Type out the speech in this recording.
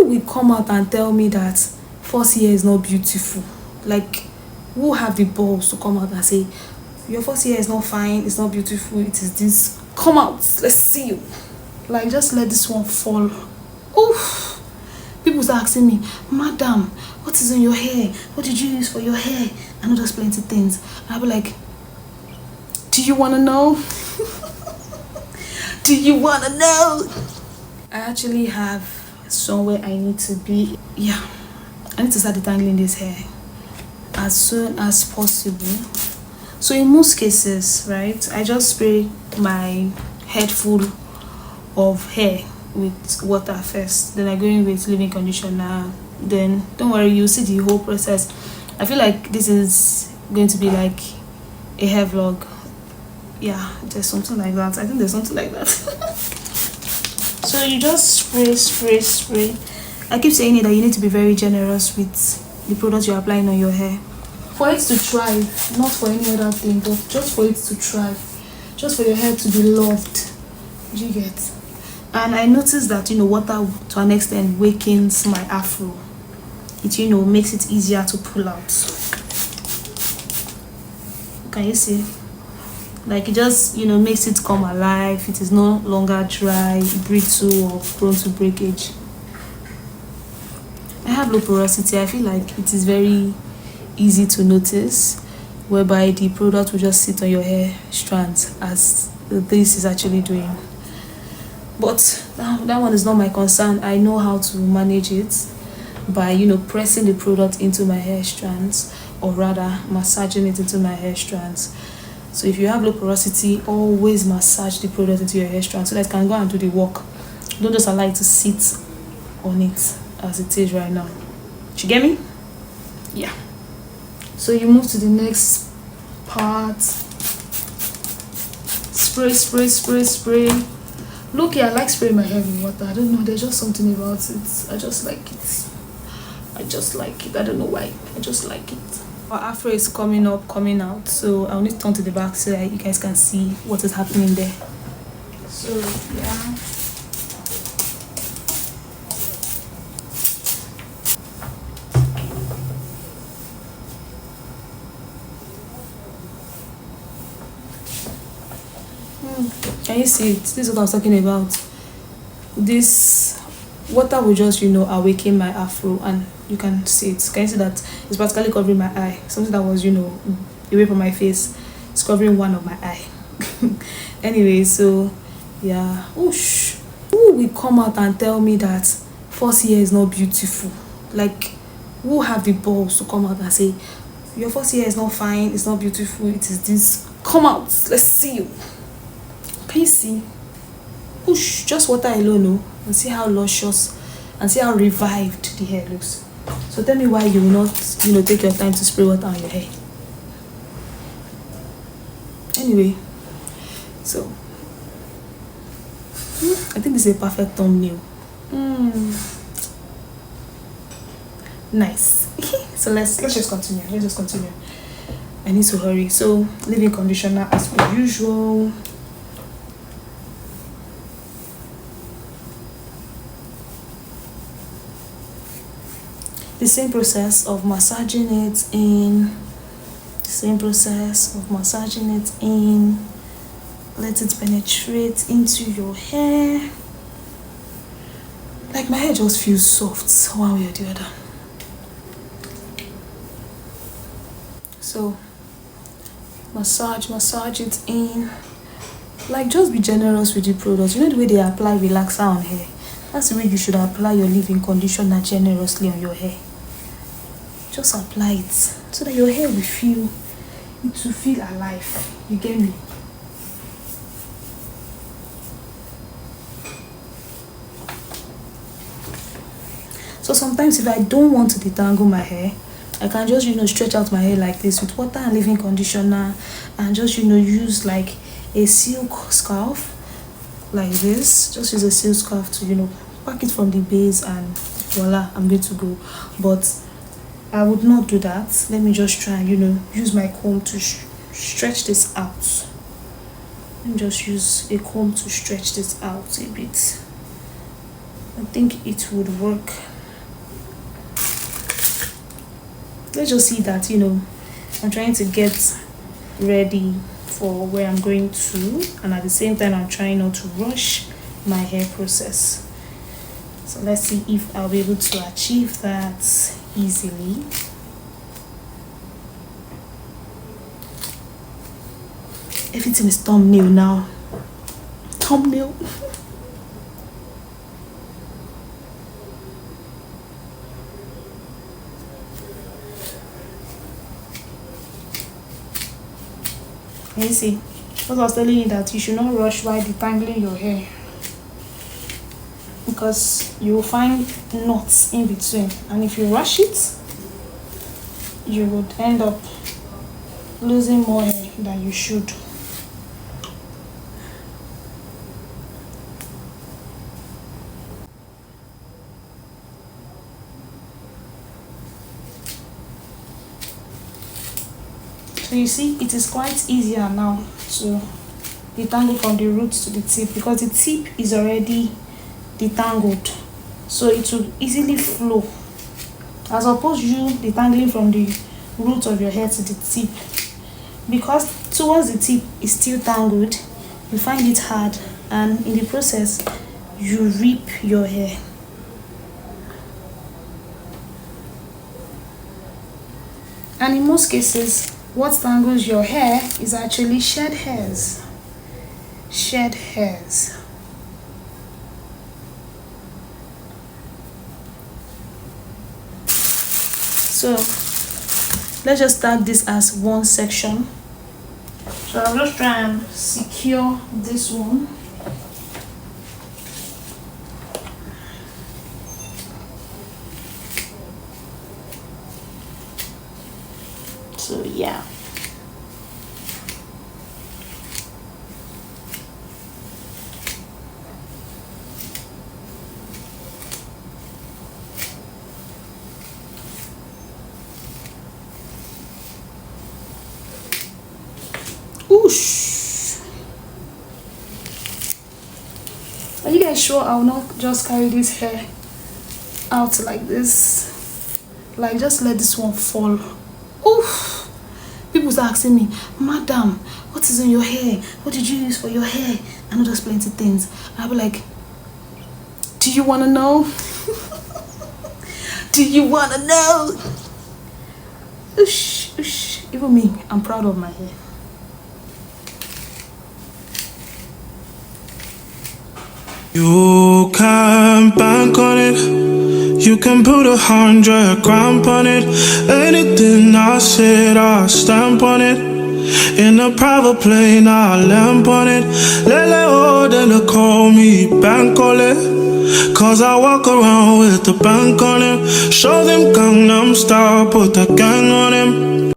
will come out and tell me that false hair is not beautiful? Like, who have the balls to come out and say your false hair is not fine, it's not beautiful, it is this? Come out, let's see you. Like, just let this one fall. Oof. People start asking me, madam, what is in your hair? What did you use for your hair? I know there's plenty of things. And I'll be like, do you want to know? Do you want to know? I actually have somewhere I need to be. Yeah, I need to start detangling this hair as soon as possible. So in most cases, right, I just spray my head full of hair with water first, then I go in with leave-in conditioner. Then don't worry, you'll see the whole process. I feel like this is going to be like a hair vlog. Yeah, there's something like that. I think there's something like that. So you just spray. I keep saying it that you need to be very generous with the products you're applying on your hair for it to thrive, not for any other thing, but just for it to thrive, just for your hair to be loved. You get? And I noticed that, you know, water to an extent wakens my afro. It, you know, makes it easier to pull out. Can you see? Like, it just, you know, makes it come alive. It is no longer dry, brittle, or prone to breakage. I have low porosity. I feel like it is very easy to notice, whereby the product will just sit on your hair strands as this is actually doing. But that one is not my concern. I know how to manage it by, you know, pressing the product into my hair strands, or rather massaging it into my hair strands. So if you have low porosity, always massage the product into your hair strand so that it can go and do the work. Don't just allow it to sit on it as it is right now. You get me? Yeah. So you move to the next part. Spray. Look here, I like spraying my hair with water. I don't know, there's just something about it. I just like it. I don't know why. I just like it. Our afro is coming out, so I'll need to turn to the back so that you guys can see what is happening there. So yeah. Can you see it? This is what I was talking about. This water will just, you know, awaken my afro, and you can see it. Can you see that it's practically covering my eye? Something that was, you know, away from my face, it's covering one of my eye. Anyway, so yeah. Whoosh. Who will come out and tell me that false hair is not beautiful? Like, who have the balls to come out and say your false hair is not fine, it's not beautiful, it is this? Come out, let's see you. Can you see? Push just water alone, no, and see how luscious and see how revived the hair looks. So tell me why you will not, you know, take your time to spray water on your hair. Anyway, so I think this is a perfect thumbnail. Nice. So let's just continue. I need to hurry. So leave-in conditioner as per usual. The same process of massaging it in. Let it penetrate into your hair. Like, my hair just feels soft one way or the other. So massage it in. Like, just be generous with the product. You know the way they apply relaxer on hair? That's the way you should apply your leave-in conditioner generously on your hair. Just apply it so that your hair will feel alive. You get me? So sometimes if I don't want to detangle my hair, I can just, you know, stretch out my hair like this with water and leave-in conditioner, and just, you know, use like a silk scarf like this. Just use a silk scarf to, you know, pack it from the base, and voila, I'm good to go. But I would not do that. Let me just try and, you know, use my comb to stretch this out. Let me just use a comb to stretch this out a bit. I think it would work. let's just see that, you know, I'm trying to get ready for where I'm going to, and at the same time I'm trying not to rush my hair process. So let's see if I'll be able to achieve that easily. Everything is thumbnail now. Thumbnail. You see, what I was telling you, that you should not rush while detangling your hair, because you will find knots in between, and if you rush it, you would end up losing more hair than you should. So you see, it is quite easier now to detangle from the roots to the tip, because the tip is already detangled, so it will easily flow, as opposed to you detangling from the root of your hair to the tip, because towards the tip is still tangled. You find it hard, and in the process you rip your hair. And in most cases, what tangles your hair is actually shed hairs. Shed hairs. So let's just start this as one section. So I'll just try and secure this one. So yeah. Oosh. Are you guys sure I will not just carry this hair out like this? Like, just let this one fall. Oof. People start asking me, "Madam, what is in your hair? What did you use for your hair?" I know there's plenty of things. I'll be like, do you want to know? Do you want to know? Oosh, oosh. Even me, I'm proud of my hair. You can bank on it. You can put 100 grand on it. Anything I said, I stamp on it. In a private plane, I lamp on it. Lele oh, they call me bank on it. Cause I walk around with the bank on it. Show them Gangnam Style, put the gang on him.